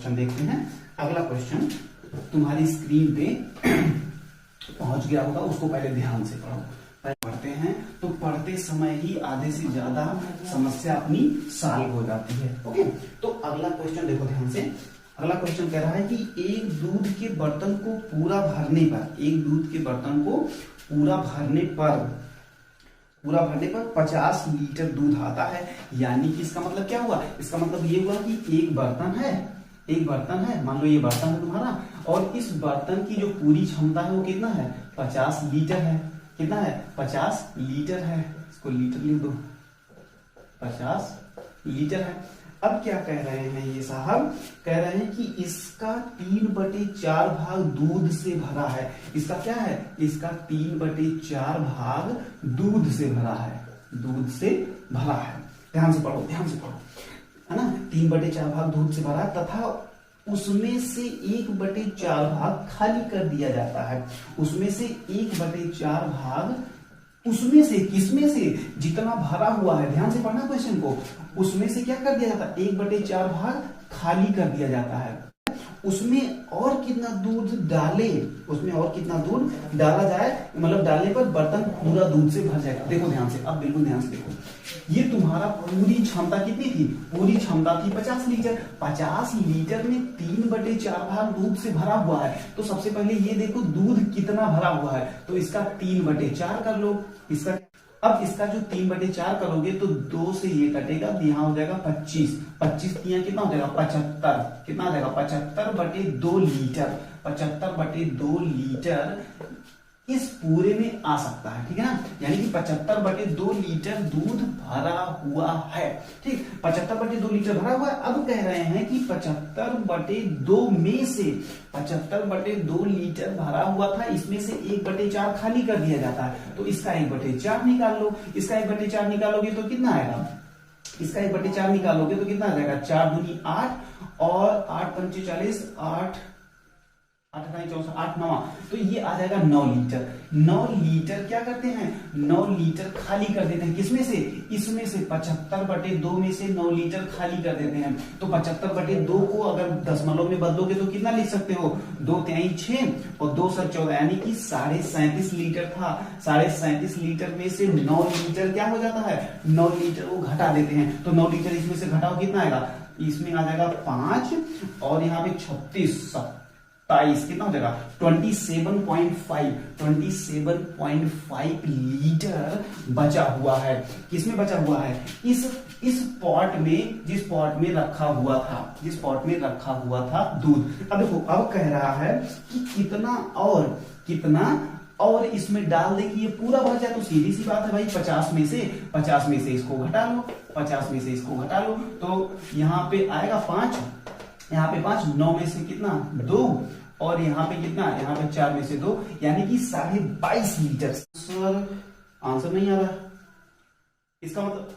Question देखते हैं। अगला क्वेश्चन तुम्हारी स्क्रीन पे पहुंच गया होगा, उसको पहले ध्यान से पढ़ो। पहले पढ़ते हैं तो पढ़ते समय ही आधे से ज्यादा समस्या अपनी सॉल्व हो जाती है। ओके, तो अगला क्वेश्चन देखो ध्यान से। अगला क्वेश्चन कह रहा है कि एक दूध के बर्तन को पूरा भरने पर, एक दूध के बर्तन को पूरा भरने पर 50 लीटर दूध आता है। यानी कि इसका मतलब क्या हुआ? इसका मतलब ये हुआ कि एक बर्तन है, मान लो ये बर्तन है तुम्हारा, और इस बर्तन की जो पूरी क्षमता है वो कितना है? 50 लीटर है। कितना है? 50 लीटर है। इसको लीटर लिख दो, 50 लीटर है। अब क्या कह रहे हैं ये साहब? कह रहे हैं कि इसका 3/4 भाग दूध से भरा है। इसका क्या है? इसका 3/4 भाग दूध से भरा है, दूध से भरा है। ध्यान से पढ़ो, है ना? 3/4 भाग दूध से भरा तथा उसमें से 1/4 भाग खाली कर दिया जाता है। उसमें से 1/4 भाग, उसमें से किसमें से? जितना भरा हुआ है, ध्यान से पढ़ना क्वेश्चन को। उसमें से क्या कर दिया जाता है? 1/4 भाग खाली कर दिया जाता है। उसमें और कितना दूध डाले, उसमें और कितना दूध डाला जाए, मतलब डालने पर बर्तन पूरा दूध से भर जाएगा। देखो ध्यान से, अब बिल्कुल ध्यान से देखो। ये तुम्हारा पूरी क्षमता कितनी थी? पूरी क्षमता थी 50 लीटर। 50 लीटर में 3/4 भाग दूध से भरा हुआ है। तो सबसे पहले ये देखो दूध कितना भरा हुआ है, तो इसका 3/4 कर लो। अब इसका जो 3/4 करोगे तो 2 से ये कटेगा, यहाँ हो जाएगा 25। 25 कितना हो जाएगा? 75। कितना आ जाएगा? 75/2 लीटर। 75/2 लीटर इस पूरे में आ सकता है, ठीक है ना? यानी कि 75/2 लीटर दूध भरा हुआ है। ठीक, 75/2 लीटर भरा हुआ है। अब कह रहे हैं कि 75/2 में से 75/2 लीटर भरा हुआ था, इसमें से 1/4 खाली कर दिया जाता है। तो इसका 1/4 निकाल लो। इसका 1/4 निकालोगे तो कितना आएगा? इसका 1/4 निकालोगे तो कितना आ जाएगा? 4 दूनी 8 और 8 पंचे 40, 8 9, तो ये आ जाएगा 9 लीटर। 9 लीटर क्या करते हैं? 9 लीटर खाली कर देते हैं। किसमें से? इसमें से 75/2 में से 9 लीटर खाली कर देते हैं। तो 75/2 को अगर दशमलव में बदलोगे तो कितना लिख सकते हो? 2 तिहाई 6 और 2 सर 14, यानी कि 37.5 लीटर था। 37.5 लीटर में से 9 लीटर क्या हो जाता है? 9 लीटर वो घटा देते हैं। तो 9 लीटर इसमें से घटाओ, कितना आएगा? इसमें आ जाएगा 5 और यहाँ पे 36, 27, कितना हो जाएगा? 27.5 लीटर बचा हुआ है। किसमें बचा हुआ है? इस पॉट में, जिस पॉट में रखा हुआ था दूध। अब देखो, अब कह रहा है कि कितना और इसमें डाल दे कि ये पूरा भर जाए। तो सीधी सी बात है भाई, 50 में से इसको घटा लो, 50 में से इसको घटा लो, तो यहाँ पे आएगा 5, यहाँ पे 5, 9 में से कितना? 2, और यहाँ पे कितना? यहाँ पे 4 में से 2, यानी कि 22.5 लीटर। सर आंसर नहीं आ रहा। इसका मतलब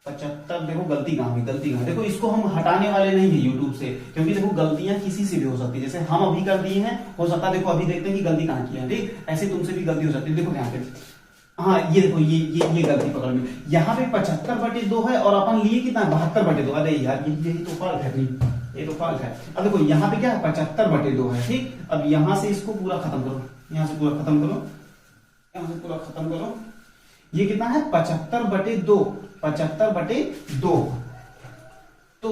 75। देखो गलती कहाँ हुई? देखो, इसको हम हटाने वाले नहीं है यूट्यूब से, क्योंकि देखो गलतियां किसी से भी हो सकती है। जैसे हम अभी कर दिए हैं, हो सकता है देखो अभी देखते हैं कि गलती कहाँ की है। ठीक, ऐसे तुमसे भी गलती हो सकती है। देखो यहाँ पे, हाँ ये देखो, ये गलती पकड़ में। यहाँ पे 75/2 है और अपन लिए कितना? 72/2। अरे यार, यही तो फॉल्ट है, ये तो फॉल्ट है। अब देखो यहाँ पे क्या है? 75/2 है। ठीक, अब यहां से इसको पूरा खत्म करो, यहाँ से पूरा खत्म करो। ये कितना है? 75/2। 75/2। तो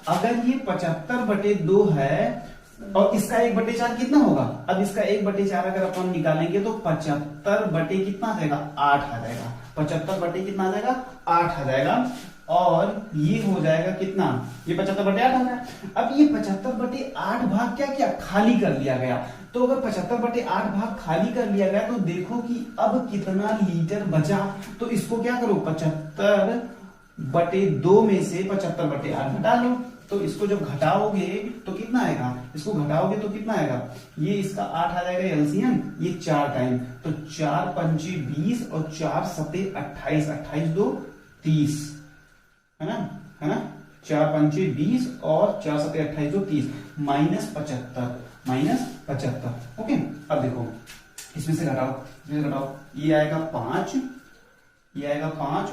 अगर ये 75/2 है और इसका 1/4 कितना होगा? अब इसका 1/4 अगर अपन निकालेंगे तो 75 कितना आ जाएगा? 8 आ जाएगा। 75 कितना आ जाएगा? 8 आ जाएगा। और ये हो जाएगा कितना? ये 75/8 आ गया। अब ये 75/8 भाग क्या खाली कर लिया गया। तो अगर 75/8 भाग खाली कर लिया गया तो देखो कि अब कितना लीटर बचा। तो इसको क्या करो? 75/2 में से 75/8 घटा लो। तो इसको जब घटाओगे तो कितना आएगा? इसको घटाओगे तो कितना आएगा? ये इसका 8 आ जाएगा एलसीएम, ये 4 टाइम, तो 4 पंचे 20 और 4 सते 28, 28 2 30, है ना? 4 पंचे 20 और 4 सते 28 2 30, -75। ओके, अब देखो इसमें से घटाओ, ये आएगा 5,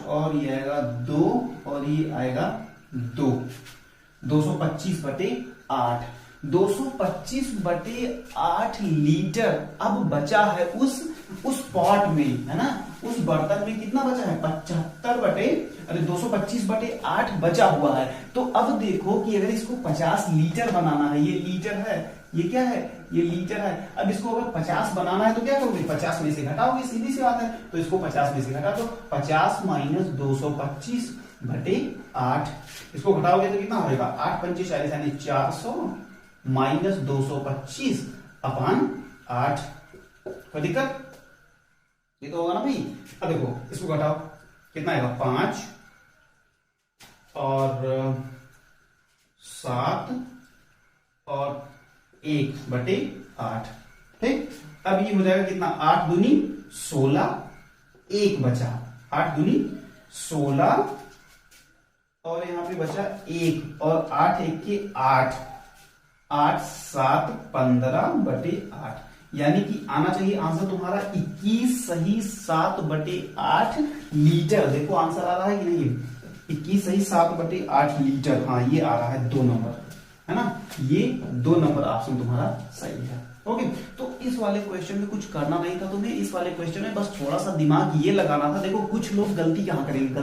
और ये आएगा 2 और ये आएगा 2। 225/8 8, 225/8 लीटर अब बचा है उस पॉट में, है ना, उस बर्तन में कितना बचा है 225/8 बचा हुआ है। तो अब देखो कि अगर इसको 50 लीटर बनाना है, ये लीटर है, ये क्या है, ये लीटर है। अब इसको अगर 50 बनाना है तो क्या करोगे, 50 में से घटाओगे, सीधी सी बात है। तो इसको 50 में से घटा दो, 50 माइनस 225/8, इसको घटाओगे तो कितना होगा, 8 पंचे 40 यानी 400 माइनस 225/8। कोई दिक्कत, ये तो होगा ना भाई। अब देखो इसको घटाओ, कितना आएगा 5 और 7 और 1/8, ठीक। अब ये हो जाएगा कितना, 8 दूनी 16, 1 बचा, 8 दूनी 16 और यहां पे बचा 1 और 8 1 के 8, 8 7 15/8, यानी कि आना चाहिए आंसर तुम्हारा 21 सही 7/8 लीटर। देखो आंसर आ रहा है कि नहीं, 21 सही 7/8 लीटर। हाँ ये आ रहा है 2 नंबर, है ना, ये 2 नंबर ऑप्शन तुम्हारा सही है। ओके, तो इस वाले क्वेश्चन में कुछ करना नहीं था तुम्हें, इस वाले क्वेश्चन में बस थोड़ा सा दिमाग ये लगाना था। देखो कुछ लोग गलती कहां करेंगे,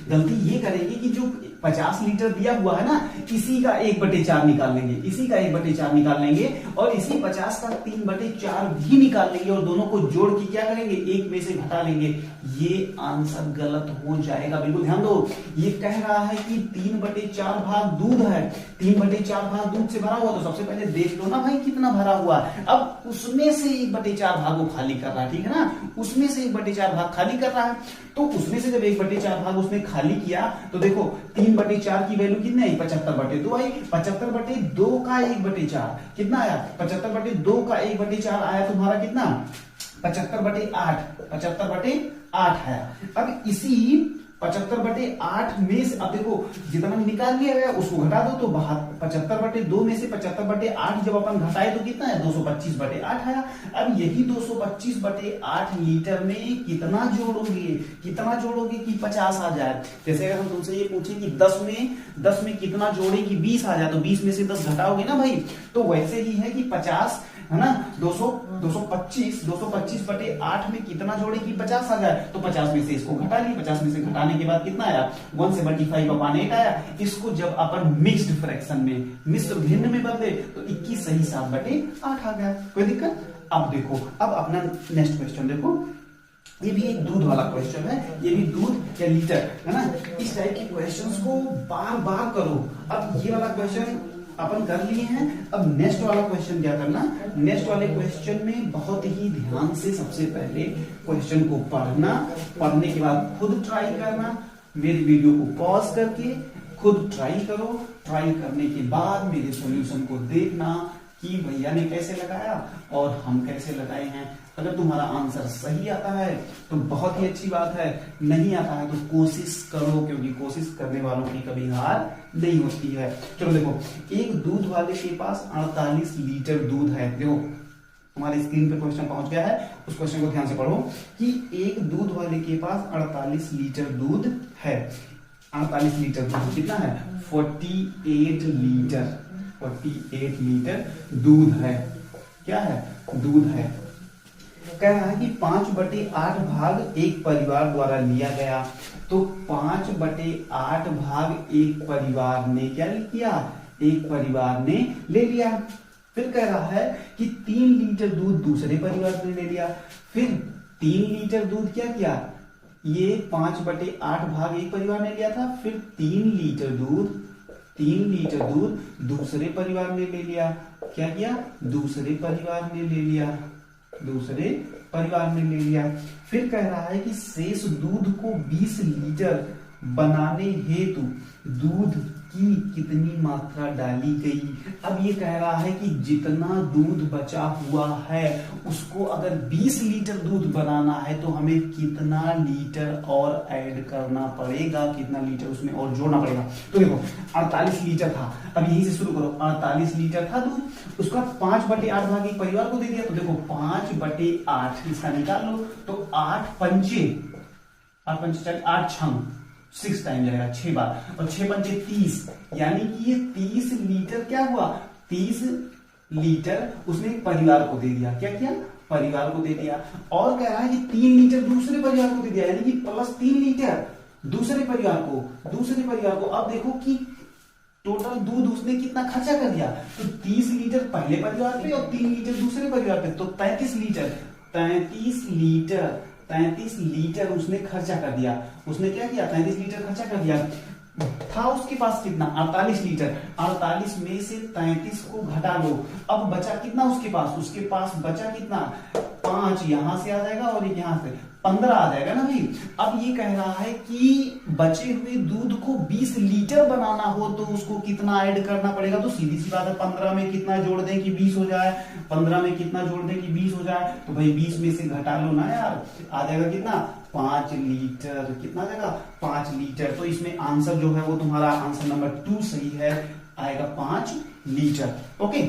गलती ये करेंगे कि जो 50 लीटर दिया हुआ है ना, इसी का 1/4 निकाल लेंगे, इसी का 1/4 निकाल लेंगे और इसी 50 का 3/4 भी निकाल लेंगे और दोनों को जोड़ के क्या करेंगे, 1 में से घटा लेंगे। ये आंसर गलत हो जाएगा, बिल्कुल ध्यान दो। ये कह रहा है कि 3/4 भाग दूध है, 3/4 भाग दूध से भरा हुआ, तो सबसे पहले देख लो ना भाई कितना भरा हुआ है। अब उसमें से 1/4 भाग वो खाली कर रहा है, ठीक है ना, उसमें से 1/4 भाग खाली कर रहा है। तो उसमें से जब 1/4 भाग उसने खाली किया तो देखो 3/4 की वैल्यू कितनी आई, 75/2 आई। 75/2 का 1/4 कितना आया, 75/2 का 1/4 आया तुम्हारा कितना, 75/8, 75/8 है। अब इसी 75/8 में से अब देखो जितना निकाल लिया गया उसको घटा दो, तो 75/2 में से 75/8 जब अपन घटाए तो कितना है, 225/8 आया। अब यही 225/8 लीटर में कितना जोड़ोगे कि 50 आ जाए। जैसे अगर हम तुमसे ये पूछे कि 10 में कितना जोड़े कि 20 आ जाए, तो 20 में से 10 घटाओगे ना भाई, तो वैसे ही है कि 50 है ना, 225/8 में कितना जोड़े कि 50 आ जाए, तो 50 में से इसको घटा ली, 50 में से घटाने के बाद कितना आया, 175/8 आया। इसको जब अपन मिक्स्ड फ्रैक्शन में, मिश्र भिन्न में बदले तो 21 सही 7/8 आ गया। कोई दिक्कत। अब देखो, अब अपना नेक्स्ट क्वेश्चन देखो, ये भी एक दूध वाला क्वेश्चन है, ये भी दूध या लीटर, है ना। इस टाइप के क्वेश्चंस को बार बार करो। अब ये वाला क्वेश्चन अपन कर लिए हैं, अब नेक्स्ट वाला क्वेश्चन क्या करना, नेक्स्ट वाले क्वेश्चन में बहुत ही ध्यान से सबसे पहले क्वेश्चन को पढ़ना, पढ़ने के बाद खुद ट्राई करना, मेरी वीडियो को पॉज करके खुद ट्राई करो, ट्राई करने के बाद मेरे सॉल्यूशन को देखना कि भैया ने कैसे लगाया और हम कैसे लगाए हैं। अगर तुम्हारा आंसर सही आता है तो बहुत ही अच्छी बात है, नहीं आता है तो कोशिश करो, क्योंकि कोशिश करने वालों की कभी हार नहीं होती है। चलो देखो, एक दूध वाले के पास 48 लीटर दूध है। देखो तुम्हारी स्क्रीन पे क्वेश्चन पहुंच गया है, उस क्वेश्चन को ध्यान से पढ़ो कि एक दूध वाले के पास 48 लीटर दूध है। 48 लीटर दूध कितना है, 48 लीटर, 48 लीटर दूध है। क्या है, दूध है। कह रहा है कि 5/8 भाग एक परिवार द्वारा लिया गया, तो 5/8 भाग एक परिवार ने क्या किया, एक परिवार ने ले लिया। फिर कह रहा है कि 3 लीटर दूध दूसरे परिवार ने ले लिया, फिर 3 लीटर दूध क्या किया, ये 5/8 भाग एक परिवार ने लिया था, फिर 3 लीटर दूध दूसरे परिवार ने ले लिया। क्या किया, दूसरे परिवार ने ले लिया, दूसरे परिवार ने ले लिया। फिर कह रहा है कि शेष दूध को 20 लीटर बनाने हेतु दूध की कितनी मात्रा डाली गई। अब ये कह रहा है कि जितना दूध बचा हुआ है उसको अगर 20 लीटर दूध बनाना है तो हमें कितना लीटर और ऐड करना पड़ेगा, कितना लीटर उसमें और जोड़ना पड़ेगा। तो देखो 48 लीटर था, अब यहीं से शुरू करो, 48 लीटर था दूध, उसका 5/8 भाग एक परिवार को दे दिया, तो देखो 5/8 इसका निकाल लो, तो 8 पंचे 8 छंग 6 टाइम जाएगा, 6 बार, और 6 पंचे 30, यानी कि ये 30 लीटर क्या हुआ, 30 लीटर उसने एक परिवार को दे दिया। क्या किया, परिवार को दे दिया। और कह रहा है कि 3 लीटर दूसरे परिवार को दे दिया, यानी कि प्लस 3 लीटर दूसरे परिवार को। अब देखो कि टोटल दूध उसने कितना खर्चा कर दिया, तो 30 लीटर पहले परिवार पे और 3 लीटर दूसरे परिवार पे, तो 33 लीटर उसने खर्चा कर दिया। उसने क्या किया, 33 लीटर खर्चा कर दिया। था उसके पास कितना, 48 लीटर, 48 में से 33 को घटा लो, अब बचा कितना उसके पास बचा कितना, 5 यहां से आ जाएगा और एक यहां से 15 आ जाएगा ना भाई। अब ये कह रहा है कि बचे हुए दूध को 20 लीटर बनाना हो तो उसको कितना ऐड करना पड़ेगा, तो सीधी सी बात है 15 में कितना जोड़ दें कि 20 हो जाए, 15 में कितना जोड़ दें कि 20 हो जाए, तो भाई 20 में से घटा लो ना यार, आ जाएगा कितना, 5 लीटर। कितना जाएगा, 5 लीटर। तो इसमें आंसर जो है वो तुम्हारा आंसर नंबर 2 सही है, आएगा 5 लीटर। ओके,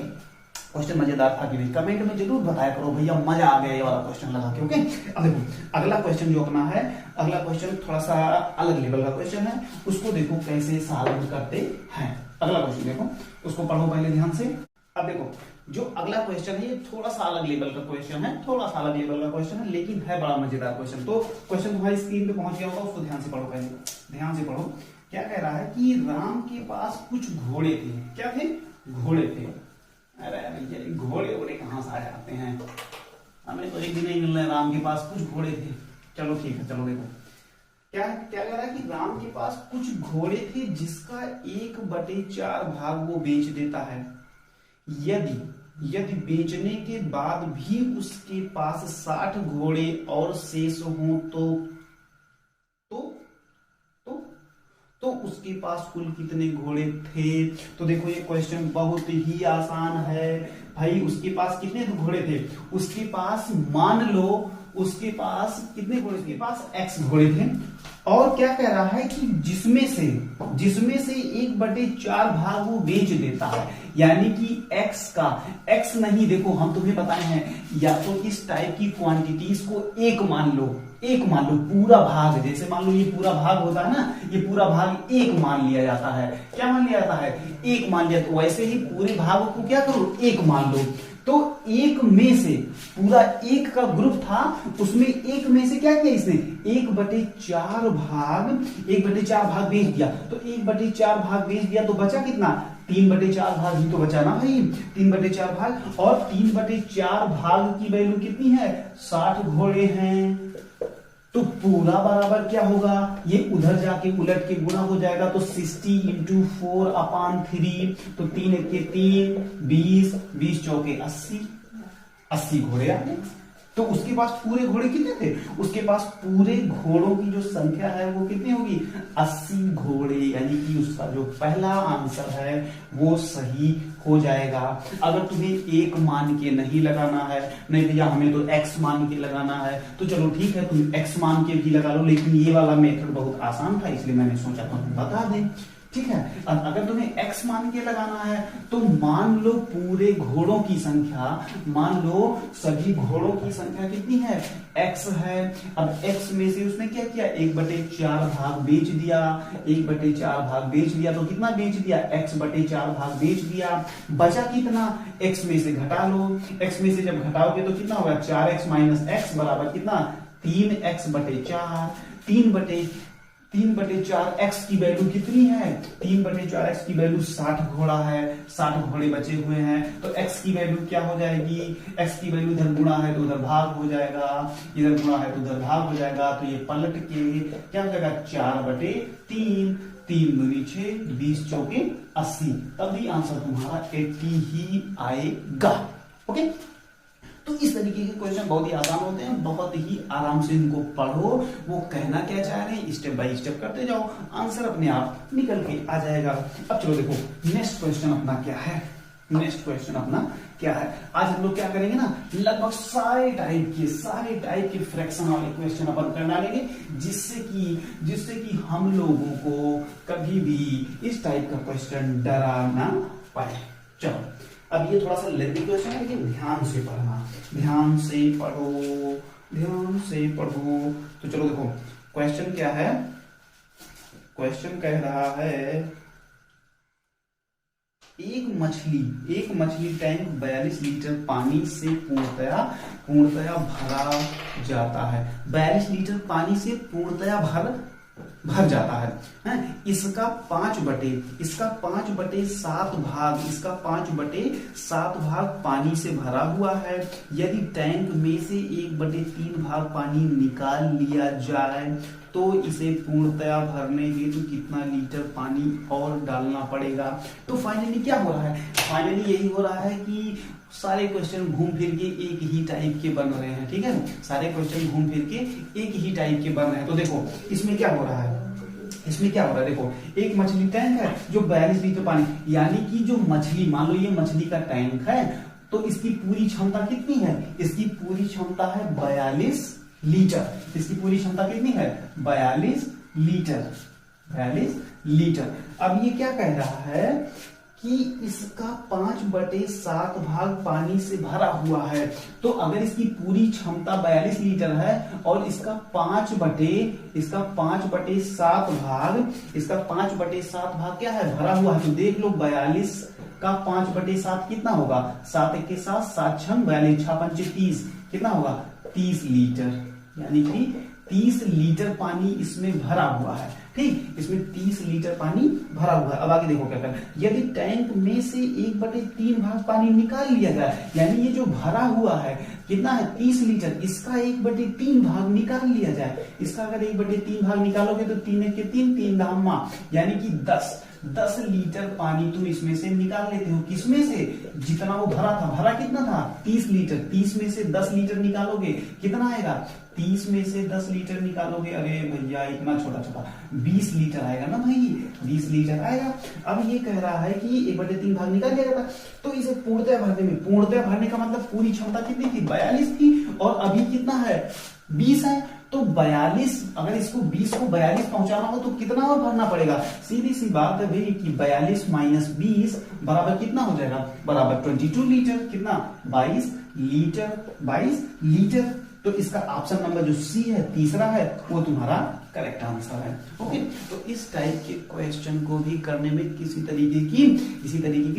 क्वेश्चन मजेदार था कि नहीं, कमेंट में जरूर बताया करो भैया मजा आ गया ये वाला क्वेश्चन लगा के। ओके, अब देखो अगला क्वेश्चन जो अपना है, अगला क्वेश्चन थोड़ा सा अलग लेवल का क्वेश्चन है, उसको देखो कैसे सॉल्व करते हैं। अगला क्वेश्चन देखो, उसको पढ़ो पहले ध्यान से। अब देखो जो अगला क्वेश्चन है ये थोड़ा सा अलग लेवल का क्वेश्चन है, लेकिन है बड़ा मजेदार क्वेश्चन। तो क्वेश्चन तुम्हारी स्क्रीन पे पहुंच गया होगा, उसको ध्यान से पढ़ो, पहले ध्यान से पढ़ो। क्या कह रहा है कि राम के पास कुछ घोड़े थे। क्या थे, घोड़े थे। अरे भैया घोड़े कहां से आ जाते हैं, हमें तो एक दिन नहीं मिल रहा है। राम के पास कुछ घोड़े थे, चलो ठीक है, चलो देखो क्या क्या कह रहा है कि राम के पास कुछ घोड़े थे जिसका 1/4 भाग वो बेच देता है। यदि बेचने के बाद भी उसके पास 60 घोड़े और शेष हों तो उसके पास कुल कितने घोड़े थे। तो देखो ये क्वेश्चन बहुत ही आसान है भाई। उसके पास कितने घोड़े थे, उसके पास मान लो उसके पास कितने घोड़े, उसके पास x घोड़े थे, और क्या कह रहा है कि जिसमें से 1/4 भाग वो बेच देता है, यानी कि x का x नहीं, देखो हम तुम्हें बताए हैं या तो इस टाइप की क्वांटिटीज को एक मान लो पूरा भाग, जैसे मान लो ये पूरा भाग होता है ना, ये पूरा भाग एक मान लिया जाता है। क्या मान लिया जाता है, एक मान लिया। तो वैसे ही पूरे भाग को क्या करो, एक मान लो। तो एक में से पूरा एक का ग्रुप था, उसमें एक में से क्या किया इसने, 1/4 भाग बेच दिया। तो 1/4 भाग बेच दिया तो बचा कितना, 3/4 भाग ही तो बचा ना भाई, 3/4 भाग। और 3/4 भाग की वैल्यू कितनी है, 60 घोड़े हैं। तो पूरा बराबर क्या होगा, ये उधर जाके उलट के गुणा हो जाएगा, तो 60 × 4/3, तो 3 × 3 20, 20 चौके 80 घोड़े आ गए। तो उसके पास पूरे घोड़े कितने थे, उसके पास पूरे घोड़ों की जो संख्या है वो कितनी होगी, 80 घोड़े। यानी कि उसका जो पहला आंसर है वो सही हो जाएगा। अगर तुम्हें एक मान के नहीं लगाना है, नहीं भैया हमें तो x मान के लगाना है, तो चलो ठीक है तुम x मान के भी लगा लो, लेकिन ये वाला मेथड बहुत आसान था इसलिए मैंने सोचा तुम बता दें। ठीक है, अगर तुम्हें x मान के लगाना है तो मान लो पूरे घोड़ों की संख्या, मान लो सभी घोड़ों की संख्या कितनी है, x है। अब x में से उसने क्या किया, 1/4 भाग बेच दिया, 1/4 भाग बेच दिया, तो कितना बेच दिया, x/4 भाग बेच दिया। बचा कितना, x में से घटा लो, x में से जब घटाओगे तो कितना होगा, 4x - x बराबर कितना, 3x/4। 3/4 x की वैल्यू कितनी है, 3/4 x की वैल्यू 60 घोड़ा है, 60 घोड़े बचे हुए हैं। तो x की वैल्यू क्या हो जाएगी, x की वैल्यू इधर गुणा है तो उधर भाग हो जाएगा, इधर गुणा है तो उधर भाग हो जाएगा। तो ये पलट के क्या हो जाएगा, 4/3, 3 दूनी 6, 20 चौके 80, तभी आंसर तुम्हारा 80 ही आएगा। ओके, तो इस तरीके के क्वेश्चन बहुत ही आसान होते हैं, बहुत ही आराम से इनको पढ़ो। वो कहना क्या चाह रहे हैं स्टेप बाय स्टेप करते जाओ, आंसर अपने आप निकल के आ जाएगा। अब चलो देखो नेक्स्ट क्वेश्चन अपना क्या है, नेक्स्ट क्वेश्चन अपना क्या है। आज हम लोग क्या करेंगे ना, लगभग सारे टाइप के फ्रैक्शन वाले क्वेश्चन अपन कर डालेंगे, जिससे कि हम लोगों को कभी भी इस टाइप का क्वेश्चन डरा ना पाए। चलो अब ये थोड़ा सा लेंथी क्वेश्चन है, लेकिन ध्यान से पढ़ना, ध्यान से पढ़ो। तो चलो देखो क्वेश्चन क्या है, क्वेश्चन कह रहा है एक मछली टैंक 42 लीटर पानी से पूर्णतया भरा जाता है। 42 लीटर पानी से पूर्णतया भर जाता है, इसका 5/7 भाग पानी से भरा हुआ है। यदि टैंक में से 1/3 भाग पानी निकाल लिया जाए तो इसे पूर्णतया भरने हेतु कितना लीटर पानी और डालना पड़ेगा। तो फाइनली क्या हो रहा है, फाइनली यही हो रहा है कि सारे क्वेश्चन घूम फिर के एक ही टाइप के बन रहे हैं। ठीक है, सारे क्वेश्चन घूम फिर के एक ही टाइप के बन रहे हैं। तो देखो इसमें क्या हो रहा है, देखो एक मछली टैंक है जो 42 लीटर पानी, यानी कि जो मछली, मान लो ये मछली का टैंक है, तो इसकी पूरी क्षमता कितनी है, इसकी पूरी क्षमता है 42 लीटर। इसकी पूरी क्षमता कितनी है, 42 लीटर। अब ये क्या कह रहा है कि इसका 5/7 भाग पानी से भरा हुआ है। तो अगर इसकी पूरी क्षमता 42 लीटर है और इसका 5/7 भाग क्या है, भरा हुआ है, तो देख लो 42 का 5/7 कितना होगा, 7 1 के साथ 7 6 42 6 5 30 कितना होगा, 30 लीटर। यानी कि 30 लीटर पानी इसमें भरा हुआ है। ठीक, इसमें 30 लीटर पानी भरा हुआ है। अब आगे देखो क्या कर, यदि टैंक में से 1/3 भाग पानी निकाल लिया जाए, यानी ये जो भरा हुआ है कितना है 30 लीटर, इसका 1/3 भाग निकाल लिया जाए। इसका अगर 1/3 भाग निकालोगे तो 3 1 के 3 3 दामा, यानी कि 10 लीटर पानी तुम इसमें से निकाल लेते हो। किसमें से, जितना वो भरा था, भरा कितना था 30 लीटर, 30 में से 10 लीटर निकालोगे कितना आएगा, 30 में से 10 लीटर निकालोगे, अरे भैया इतना छोटा 20 लीटर आएगा ना भाई, 20 लीटर आएगा। अब ये कह रहा है कि 1/3 भाग निकाल लिया जाता, तो इसे पूर्णतया भरने का मतलब पूरी क्षमता कितनी थी, 42 थी, और अभी कितना है 20 है। तो 42, अगर इसको 20 को 42 पहुंचाना हो तो कितना और भरना पड़ेगा, सीधी सी बात है भाई कि 42 माइनस 20 बराबर कितना हो जाएगा, बराबर 22 लीटर, कितना 22 लीटर। तो इसका ऑप्शन नंबर जो सी है, तीसरा है, वो तुम्हारा करेक्ट आंसर है। ओके, तो इस टाइप के क्वेश्चन को भी करने में किसी तरीके की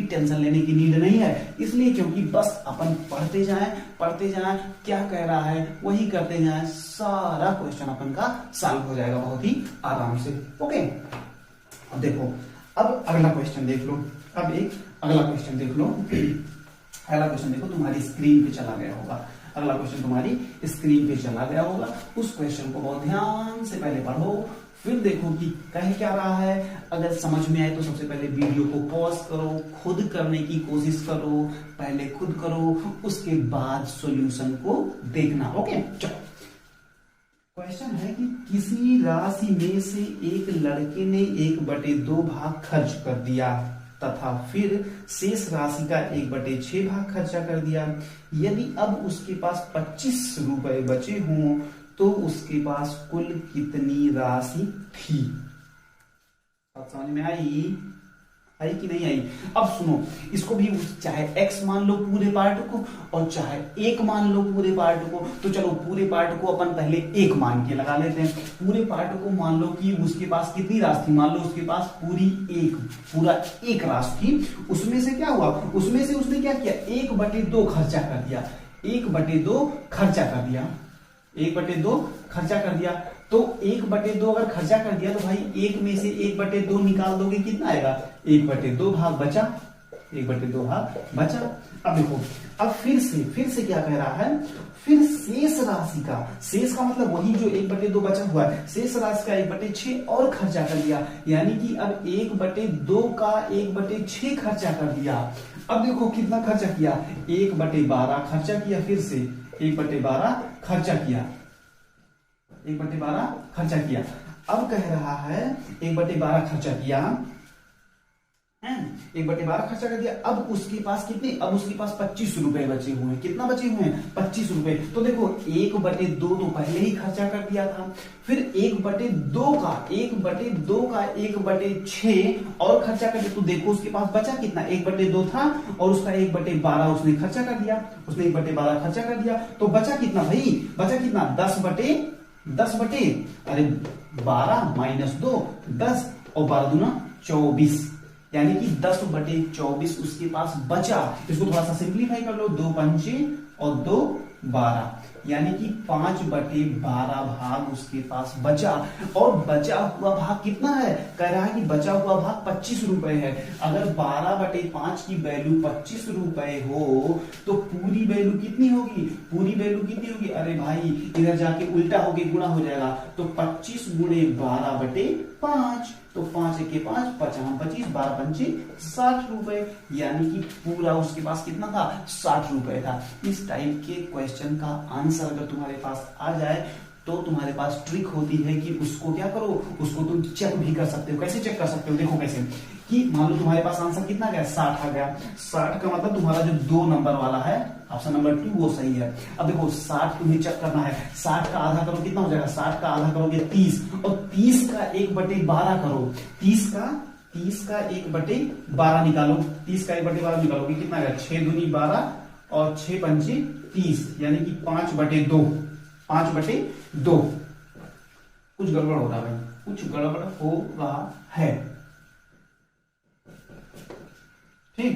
टेंशन लेने की नीड नहीं है, इसलिए क्योंकि बस अपन पढ़ते जाएं, क्या कह रहा है वही करते जाएं, सारा क्वेश्चन अपन का सॉल्व हो जाएगा बहुत ही आराम से। ओके, अब देखो, अब अगला क्वेश्चन देख लो, अगला क्वेश्चन देखो, तुम्हारी स्क्रीन पे चला गया होगा। अगला क्वेश्चन तुम्हारी स्क्रीन पे चला गया होगा, उस क्वेश्चन को बहुत ध्यान से पहले पढ़ो, फिर देखो कि कह क्या रहा है। अगर समझ में आए तो सबसे पहले वीडियो को पॉज करो, खुद करने की कोशिश करो, पहले खुद करो, उसके बाद सॉल्यूशन को देखना। ओके, चलो क्वेश्चन है कि किसी राशि में से एक लड़के ने 1/2 भाग खर्च कर दिया तथा फिर शेष राशि का 1/6 भाग खर्चा कर दिया। यदि अब उसके पास 25 रुपए बचे हों तो उसके पास कुल कितनी राशि थी। बात समझ में आई कि नहीं आई। अब सुनो, इसको भी चाहे x मान लो पूरे पार्ट को और चाहे 1 मान लो पूरे पार्ट को, तो चलो पूरे पार्ट को अपन पहले 1 मान के लगा लेते हैं। पूरे पार्ट को मान लो कि उसके पास कितनी राशि थी, मान लो उसके पास पूरा एक राशि थी। उसमें से क्या हुआ, उसमें से उसने क्या किया, 1/2 खर्चा कर दिया, 1/2 खर्चा कर दिया, 1/2 खर्चा कर दिया। तो 1/2 अगर खर्चा कर दिया तो भाई 1 में से 1/2 निकाल दोगे, कितना आएगा, 1/2 भाग बचा, 1/2 भाग बचा। अब देखो, अब फिर से क्या कह रहा है, फिर शेष राशि का, शेष का मतलब वही जो 1/2 बचा हुआ है, शेष राशि का 1/6 और खर्चा कर दिया, यानी कि अब 1/2 का 1/6 खर्चा कर दिया। अब देखो कितना खर्चा किया, 1/12 खर्चा किया, फिर से 1/12 खर्चा किया, 1/12 खर्चा किया। अब कह रहा है 1/12 खर्चा किया, 1/12 खर्चा कर दिया। अब उसके पास कितने, अब उसके पास 25 रुपए बचे हुए हैं। कितना बचे हुए हैं, 25 रुपए। तो देखो 1/2 तो पहले ही खर्चा कर दिया था, फिर 1/2 का 1/6 और खर्चा कर दिया। तो देखो उसके पास बचा कितना, 1/2 था और उसका 1/12 उसने खर्चा कर दिया, उसने 1/12 खर्चा कर दिया। तो बचा कितना भाई, बचा कितना, 10 बटे, अरे 12 माइनस 2 10 और 12 दूना 24, यानी कि 10/24 उसके पास बचा। इसको थोड़ा सा सिंप्लीफाई कर लो, 2 पंचे और 2 12, यानी कि 5/12 भाग उसके पास बचा। और बचा हुआ भाग कितना है, कह रहा है कि बचा हुआ भाग 25 रुपए है। अगर 12/5 की वैल्यू 25 रुपए हो तो पूरी वैल्यू कितनी होगी, पूरी वैल्यू कितनी होगी, अरे भाई इधर जाके उल्टा होके गुणा हो जाएगा, तो 25 गुणे 12/5, तो 5 1 5, 5 25, 12 पंचे 60 रुपए, यानी कि पूरा उसके पास कितना था, 60 रुपए था। इस टाइप के क्वेश्चन का आंसर अगर तुम्हारे पास आ जाए तो तुम्हारे पास ट्रिक होती है कि उसको क्या करो, उसको तुम चेक भी कर सकते हो। कैसे चेक कर सकते हो, देखो कैसे, कि मान लो तुम्हारे पास आंसर कितना गया, 60 आ गया। 60 का मतलब तुम्हारा जो 2 नंबर वाला है, ऑप्शन नंबर 2, वो सही है। अब देखो 60 तुम्हें चेक करना है, 60 का आधा करो कितना हो जाएगा, 60 का आधा करोगे 30, और 30 का 1/12 करो, 30 का 1/12 निकालो, 30 का 1/12 निकालोगे कितना आएगा, 6 दूनी 12 और 6 पंचे 30, यानी कि 5/2, 5/2। कुछ गड़बड़ हो रहा है भाई, कुछ गड़बड़ हो रहा है, ठीक,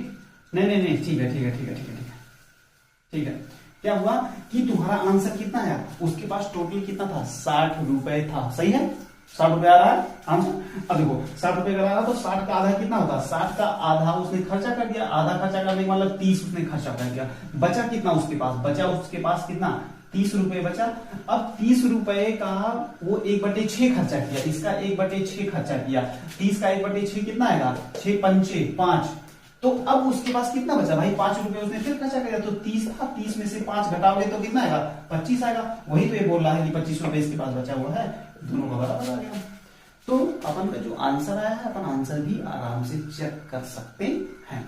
नहीं, ठीक है। क्या हुआ कि तुम्हारा आंसर कितना है, उसके पास टोटल कितना था, 60 रुपए था, सही है, 60 रुपए आ रहा है आंसर। अब देखो 60 रुपए का आ रहा है तो 60 का आधा कितना होता है, 60 का आधा उसने खर्चा कर दिया, आधा खर्चा करने का मतलब 30 उसने खर्चा कर दिया, बचा कितना उसके पास, बचा उसके पास कितना, 30 रुपए बचा। अब 30 रुपए का वो 1/6 खर्चा किया, इसका 1/6 खर्चा किया, 30 का 1/6 कितना आएगा, 6 पंचे 5, तो अब उसके पास कितना बचा भाई, 5 रुपए उसने फिर खर्चा किया, तो 30 था, 30 में से 5 घटाओगे तो कितना आएगा, 25 आएगा। वही तो ये बोल रहा है कि 25 रुपए इसके पास बचा हुआ है, दोनों का बराबर आ गया। तो अपन का जो आंसर आया है, अपन आंसर भी आराम से चेक कर सकते हैं।